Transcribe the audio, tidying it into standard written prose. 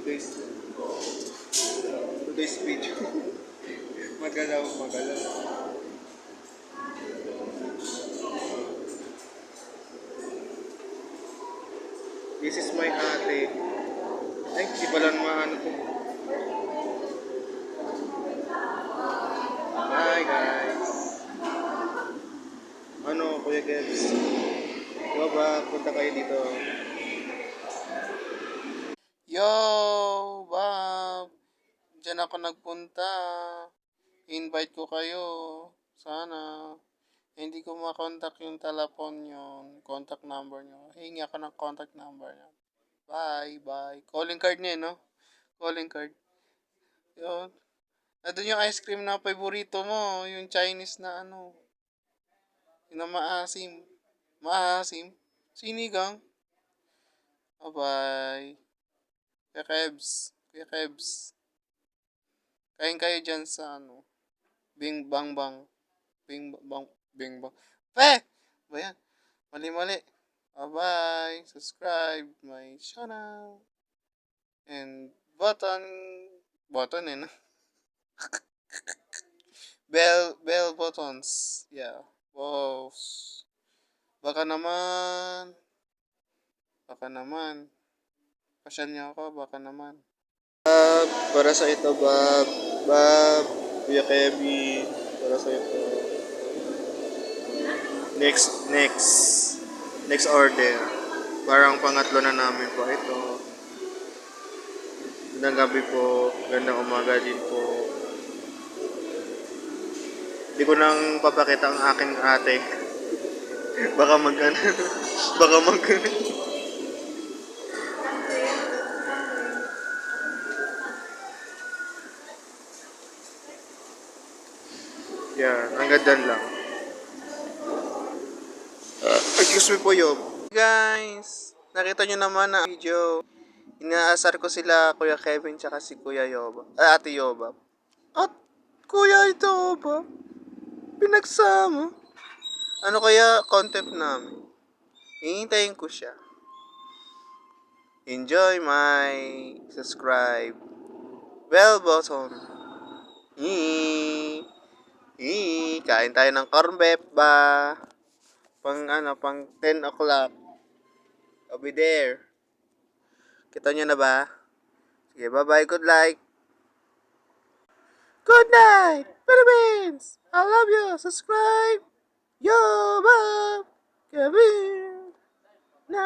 today's video. Magalaw, magalaw. This is my ate. Ay, di pala maano to. Hi guys. Ano, Kuya Gets? Diba ba, punta kayo dito? Yo, Bob! Diyan ako nagpunta. Invite ko kayo. Sana. Hindi ko makontak yung telepon yung contact number nyo. Hingi ako ng contact number nyo. Bye, bye. Calling card niya, no? Calling card. Yun. Nandun yung ice cream na paborito mo. Yung Chinese na ano. Yung na maasim. Maasim. Sinigang. Bye-bye. Kuya Kebs. Kuya Kebs. Kain kayo dyan sa ano. Bing bang bang. Bing bang. Bing bang. Pe! Ba yan? Mali-mali. Bye-bye. Subscribe my channel. And button. Button eh, no? Bell buttons. Yeah. Wow. Baka naman. Baka naman. Pasyal niyo ako. Baka naman. Para sa ito, Bob. Bob. Kuya Kevin. Para sa ito. Next order. Parang pangatlo na namin po ito. Gandang gabi po. Gandang umaga din po. Hindi ko nang papakita ang aking ate. Baka mag-ano. Baka mag-ano. Yeah, hanggang dyan lang. Excuse me po, Yob. Guys, nakita nyo naman na video. Inaasar ko sila, Kuya Kevin, tsaka si Kuya Yoba. Ate Yoba. At Kuya ito, Yoba. Pinagsama. Ano kaya content namin? Hihintayin ko siya. Enjoy my subscribe. Bell button. Kain tayo ng corn beef ba? Pang 10 o'clock. I'll be there. Kita nyo na ba? Sige, bye-bye. Good night. Good night, Philippines! I love you. Subscribe. Yo, Bob. Kevin. Na.